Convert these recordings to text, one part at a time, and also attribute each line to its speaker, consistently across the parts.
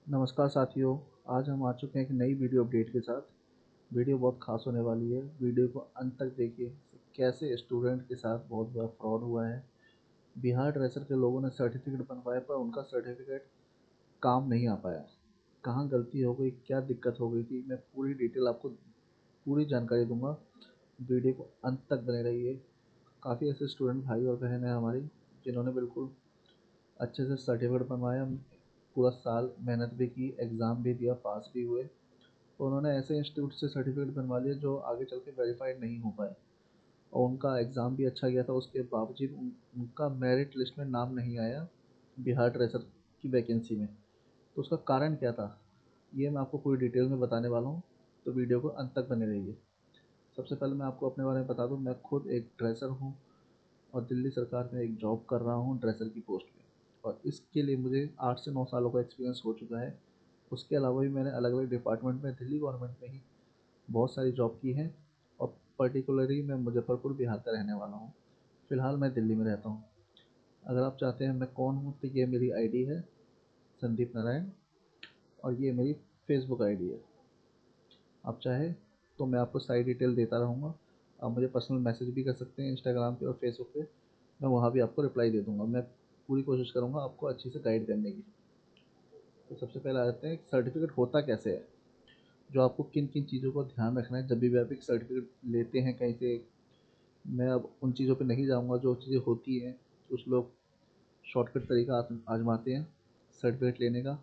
Speaker 1: नमस्कार साथियों। आज हम आ चुके हैं एक नई वीडियो अपडेट के साथ। वीडियो बहुत खास होने वाली है। वीडियो को अंत तक देखिए। कैसे स्टूडेंट के साथ बहुत बड़ा फ्रॉड हुआ है। बिहार ड्रेसर के लोगों ने सर्टिफिकेट बनवाया पर उनका सर्टिफिकेट काम नहीं आ पाया। कहाँ गलती हो गई, क्या दिक्कत हो गई थी, मैं पूरी डिटेल आपको पूरी जानकारी दूंगा। वीडियो को अंत तक बने रहिए। काफ़ी ऐसे स्टूडेंट भाई और बहन हैं हमारी जिन्होंने बिल्कुल अच्छे से सर्टिफिकेट बनवाया, पूरा साल मेहनत भी की, एग्ज़ाम भी दिया, पास भी हुए। तो उन्होंने ऐसे इंस्टीट्यूट से सर्टिफिकेट बनवा लिया जो आगे चल के वेरीफाइड नहीं हो पाए, और उनका एग्ज़ाम भी अच्छा गया था, उसके बावजूद उनका मेरिट लिस्ट में नाम नहीं आया बिहार ट्रेसर की वैकेंसी में। तो उसका कारण क्या था, ये मैं आपको पूरी डिटेल में बताने वाला हूँ। तो वीडियो को अंत तक बने रहिए। सबसे पहले मैं आपको अपने बारे में बता दूँ, मैं खुद एक ड्रेसर हूँ और दिल्ली सरकार में एक जॉब कर रहा हूँ ड्रेसर की पोस्ट पे। और इसके लिए मुझे 8 से 9 सालों का एक्सपीरियंस हो चुका है। उसके अलावा भी मैंने अलग अलग डिपार्टमेंट में दिल्ली गवर्नमेंट में ही बहुत सारी जॉब की है। और पर्टिकुलरली मैं मुजफ्फरपुर बिहार का रहने वाला हूँ। फ़िलहाल मैं दिल्ली में रहता हूँ। अगर आप चाहते हैं मैं कौन हूँ, तो ये मेरी आईडी है, संदीप नारायण। और ये मेरी फेसबुक आईडी है। आप चाहे तो मैं आपको सारी डिटेल देता रहूँगा। आप मुझे पर्सनल मैसेज भी कर सकते हैं इंस्टाग्राम पे और फेसबुक पे। मैं वहाँ भी आपको रिप्लाई दे दूँगा। मैं पूरी कोशिश करूँगा आपको अच्छे से गाइड करने की। तो सबसे पहले आ जाते हैं, सर्टिफिकेट होता कैसे है, जो आपको किन किन चीज़ों को ध्यान रखना है जब भी आप एक सर्टिफिकेट लेते हैं कहीं से। मैं अब उन चीज़ों पे नहीं जाऊँगा जो चीज़ें होती हैं। कुछ लोग शॉर्टकट तरीका आजमाते हैं सर्टिफिकेट लेने का।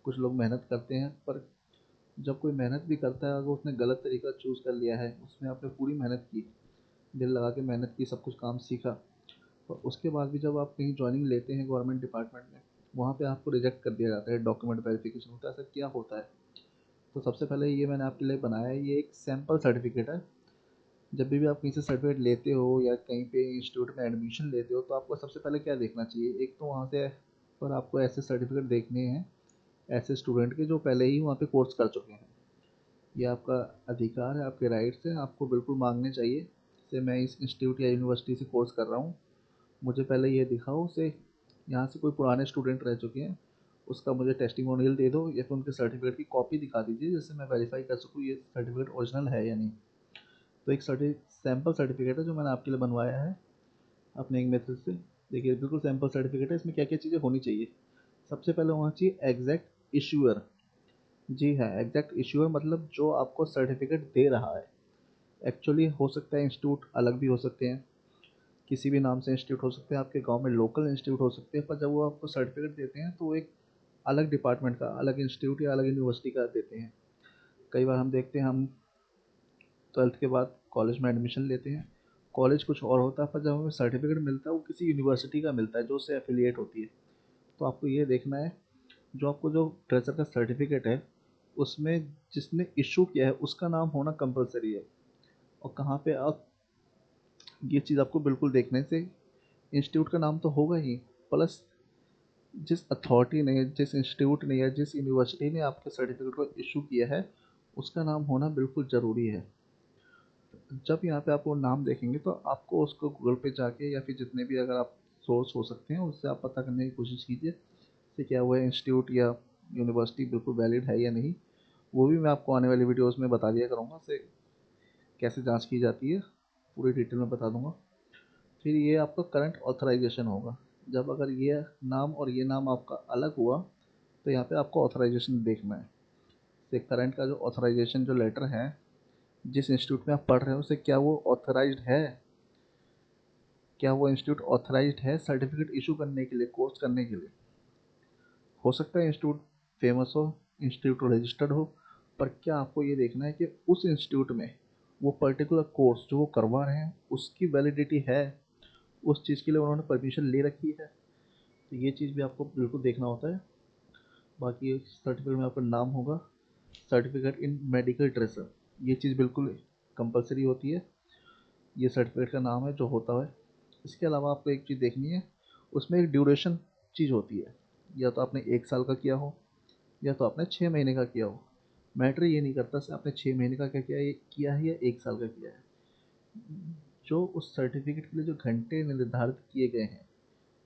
Speaker 1: कुछ लोग मेहनत करते हैं, पर जब कोई मेहनत भी करता है, अगर उसने गलत तरीका चूज़ कर लिया है, उसमें आपने पूरी मेहनत की, दिल लगा के मेहनत की, सब कुछ काम सीखा, और उसके बाद भी जब आप कहीं ज्वाइनिंग लेते हैं गवर्नमेंट डिपार्टमेंट में, वहाँ पे आपको रिजेक्ट कर दिया जाता है, डॉक्यूमेंट वेरिफिकेशन होता है। ऐसा क्या होता है? तो सबसे पहले ये मैंने आपके लिए बनाया है, ये एक सैम्पल सर्टिफिकेट है। जब भी आप कहीं से सर्टिफिकेट लेते हो या कहीं पे इंस्टीट्यूट में एडमिशन लेते हो, तो आपको सबसे पहले क्या देखना चाहिए, एक तो वहाँ से पर आपको ऐसे सर्टिफिकेट देखने हैं ऐसे स्टूडेंट के जो पहले ही वहाँ पे कोर्स कर चुके हैं। ये आपका अधिकार है, आपके राइट्स हैं, आपको बिल्कुल मांगने चाहिए। जैसे मैं इस इंस्टीट्यूट या यूनिवर्सिटी से कोर्स कर रहा हूँ, मुझे पहले ये दिखाओ उसे, यहाँ से कोई पुराने स्टूडेंट रह चुके हैं, उसका मुझे टेस्टिमोनियल दे दो, या फिर उनके सर्टिफिकेट की कॉपी दिखा दीजिए, जिससे मैं वेरीफाई कर सकूँ ये सर्टिफिकेट ओरिजिनल है या नहीं। तो एक सैम्पल सर्टिफिकेट है जो मैंने आपके लिए बनवाया है अपने एक मेथड से। देखिए बिल्कुल सैम्पल सर्टिफिकेट है, इसमें क्या क्या चीज़ें होनी चाहिए। सबसे पहले होना चाहिए एग्जैक्ट इश्यूअर। जी हाँ, एग्जैक्ट इश्यूअर मतलब जो आपको सर्टिफिकेट दे रहा है। एक्चुअली हो सकता है इंस्टीट्यूट अलग भी हो सकते हैं, किसी भी नाम से इंस्टीट्यूट हो सकते हैं, आपके गांव में लोकल इंस्टीट्यूट हो सकते हैं, पर जब वो आपको सर्टिफिकेट देते हैं तो वो एक अलग डिपार्टमेंट का, अलग इंस्टीट्यूट या अलग यूनिवर्सिटी का देते हैं। कई बार हम देखते हैं, हम 12th के बाद कॉलेज में एडमिशन लेते हैं, कॉलेज कुछ और होता है, पर जब हमें सर्टिफिकेट मिलता है वो किसी यूनिवर्सिटी का मिलता है जो उससे एफिलिएट होती है। तो आपको ये देखना है, जो आपको जो ट्रेजर का सर्टिफिकेट है उसमें जिसने इशू किया है उसका नाम होना कंपलसरी है। और कहाँ पे आप, ये चीज़ आपको बिल्कुल देखने से इंस्टीट्यूट का नाम तो होगा ही, प्लस जिस अथॉरिटी ने, जिस इंस्टीट्यूट ने या जिस यूनिवर्सिटी ने आपके सर्टिफिकेट को इशू किया है उसका नाम होना बिल्कुल ज़रूरी है। जब यहाँ पे आप वो नाम देखेंगे तो आपको उसको गूगल पे जाके या फिर जितने भी अगर आप सोर्स हो सकते हैं उससे आप पता करने की कोशिश कीजिए कि क्या वो इंस्टीट्यूट या यूनिवर्सिटी बिल्कुल वैलिड है या नहीं। वो भी मैं आपको आने वाली वीडियोस में बता दिया करूँगा से कैसे जांच की जाती है, पूरी डिटेल में बता दूंगा। फिर ये आपका करंट ऑथराइजेशन होगा। जब अगर ये नाम और ये नाम आपका अलग हुआ, तो यहाँ पे आपको ऑथराइजेशन देखना है। तो करंट का जो ऑथराइजेशन जो लेटर है, जिस इंस्टीट्यूट में आप पढ़ रहे हो उसे क्या वो ऑथराइज्ड है, क्या वो इंस्टीट्यूट ऑथराइज्ड है सर्टिफिकेट इशू करने के लिए, कोर्स करने के लिए। हो सकता है इंस्टीट्यूट फेमस हो, इंस्टीट्यूट रजिस्टर्ड हो, पर क्या आपको ये देखना है कि उस इंस्टीट्यूट में वो पर्टिकुलर कोर्स जो वो करवा रहे हैं उसकी वैलिडिटी है, उस चीज़ के लिए उन्होंने परमिशन ले रखी है। तो ये चीज़ भी आपको बिल्कुल देखना होता है। बाकी सर्टिफिकेट में आपका नाम होगा, सर्टिफिकेट इन मेडिकल ट्रेसर, ये चीज़ बिल्कुल कंपलसरी होती है। ये सर्टिफिकेट का नाम है जो होता है। इसके अलावा आपको एक चीज़ देखनी है, उसमें एक ड्यूरेशन चीज़ होती है, या तो आपने 1 साल का किया हो या तो आपने 6 महीने का किया हो। मैटर ये नहीं करता से आपने 6 महीने का क्या किया है या 1 साल का किया है। जो उस सर्टिफिकेट के लिए जो घंटे निर्धारित किए गए हैं,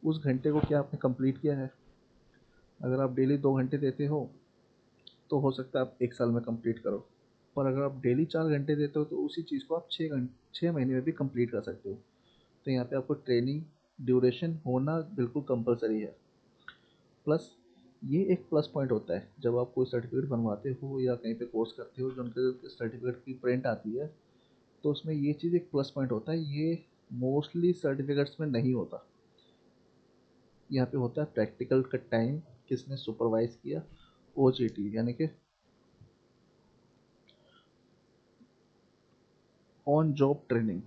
Speaker 1: उस घंटे को क्या आपने कंप्लीट किया है। अगर आप डेली 2 घंटे देते हो तो हो सकता है आप 1 साल में कंप्लीट करो। पर अगर आप डेली 4 घंटे देते हो तो उसी चीज़ को आप 6 महीने में भी कंप्लीट कर सकते हो। तो यहाँ पे आपको ट्रेनिंग ड्यूरेशन होना बिल्कुल कंपलसरी है। प्लस ये एक प्लस पॉइंट होता है जब आप कोई सर्टिफिकेट बनवाते हो या कहीं पे कोर्स करते हो जो उनके सर्टिफिकेट की प्रिंट आती है, तो उसमें ये चीज़ एक प्लस पॉइंट होता है। ये मोस्टली सर्टिफिकेट्स में नहीं होता। यहाँ पे होता है प्रैक्टिकल का टाइम किसने सुपरवाइज किया, OJT यानी कि on job training.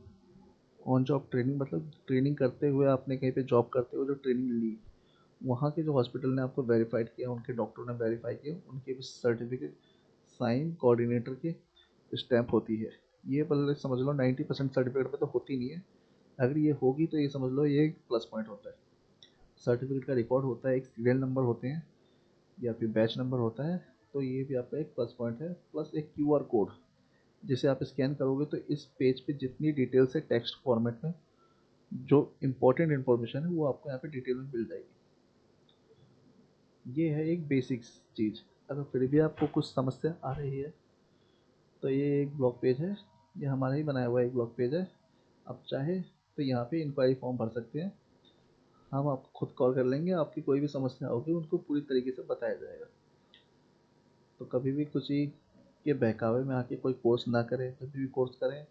Speaker 1: On job training मतलब ट्रेनिंग करते हुए आपने कहीं पे जॉब करते हुए जो ट्रेनिंग ली, वहाँ के जो हॉस्पिटल ने आपको वेरीफाइड किया, उनके डॉक्टर ने वेरीफाई किया, उनके भी सर्टिफिकेट साइन कोऑर्डिनेटर के स्टैंप होती है। ये पहले समझ लो 90% सर्टिफिकेट में तो होती नहीं है। अगर ये होगी तो ये समझ लो ये एक प्लस पॉइंट होता है। सर्टिफिकेट का रिकॉर्ड होता है, एक सीरियल नंबर होते हैं या फिर बैच नंबर होता है, तो ये भी आपका एक प्लस पॉइंट है। प्लस एक QR कोड जिसे आप स्कैन करोगे तो इस पेज पे जितनी डिटेल्स है टेक्स्ट फॉर्मेट में, जो इम्पोर्टेंट इन्फॉर्मेशन है वो आपको यहाँ पे डिटेल में मिल जाएगी। ये है एक बेसिक्स चीज़। अगर फिर भी आपको कुछ समस्या आ रही है तो ये एक ब्लॉग पेज है, ये हमारा ही बनाया हुआ एक ब्लॉग पेज है। आप चाहे तो यहाँ पे इंक्वायरी फॉर्म भर सकते हैं, हम आपको खुद कॉल कर लेंगे, आपकी कोई भी समस्या होगी उनको पूरी तरीके से बताया जाएगा। तो कभी भी किसी के बहकावे में आके कोई कोर्स ना करें। जब भी कोर्स करें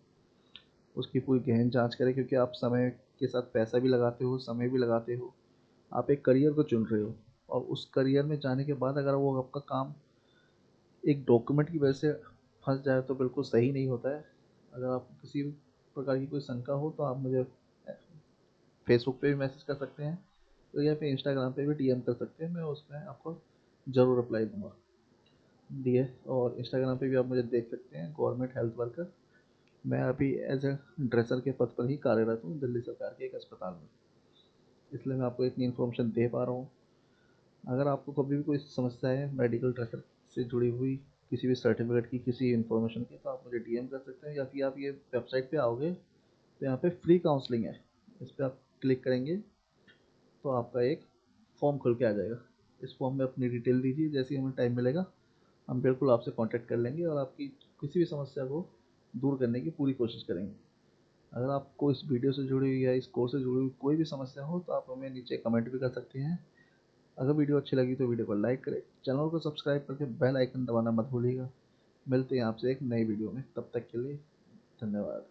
Speaker 1: उसकी पूरी गहन जांच करें, क्योंकि आप समय के साथ पैसा भी लगाते हो, समय भी लगाते हो। आप एक करियर को चुन रहे हो और उस करियर में जाने के बाद अगर वो आपका काम एक डॉक्यूमेंट की वजह से फंस जाए तो बिल्कुल सही नहीं होता है। अगर आपको किसी भी प्रकार की कोई शंका हो तो आप मुझे फेसबुक पे भी मैसेज कर सकते हैं, तो या फिर इंस्टाग्राम पे भी DM कर सकते हैं, मैं उसमें आपको ज़रूर रिप्लाई दूंगा। दिए और इंस्टाग्राम पे भी आप मुझे देख सकते हैं, गवर्नमेंट हेल्थ वर्कर। मैं अभी एज ए ड्रेसर के पद पर ही कार्यरत हूँ दिल्ली सरकार के एक अस्पताल में, इसलिए मैं आपको इतनी इन्फॉर्मेशन दे पा रहा हूँ। अगर आपको कभी भी कोई समस्या है मेडिकल ड्रेसर से जुड़ी हुई, किसी भी सर्टिफिकेट की, किसी इन्फॉर्मेशन की, तो आप मुझे DM कर सकते हैं, या फिर आप ये वेबसाइट पे आओगे तो यहाँ पे फ्री काउंसलिंग है, इस पर आप क्लिक करेंगे तो आपका एक फॉर्म खुल के आ जाएगा। इस फॉर्म में अपनी डिटेल दीजिए, जैसे ही हमें टाइम मिलेगा हम बिल्कुल आपसे कांटेक्ट कर लेंगे और आपकी किसी भी समस्या को दूर करने की पूरी कोशिश करेंगे। अगर आपको इस वीडियो से जुड़ी हुई या इस कोर्स से जुड़ी हुई कोई भी समस्या हो तो आप हमें नीचे कमेंट भी कर सकते हैं। अगर वीडियो अच्छी लगी तो वीडियो को लाइक करें, चैनल को सब्सक्राइब करके बेल आइकन दबाना मत भूलिएगा। मिलते हैं आपसे एक नई वीडियो में, तब तक के लिए धन्यवाद।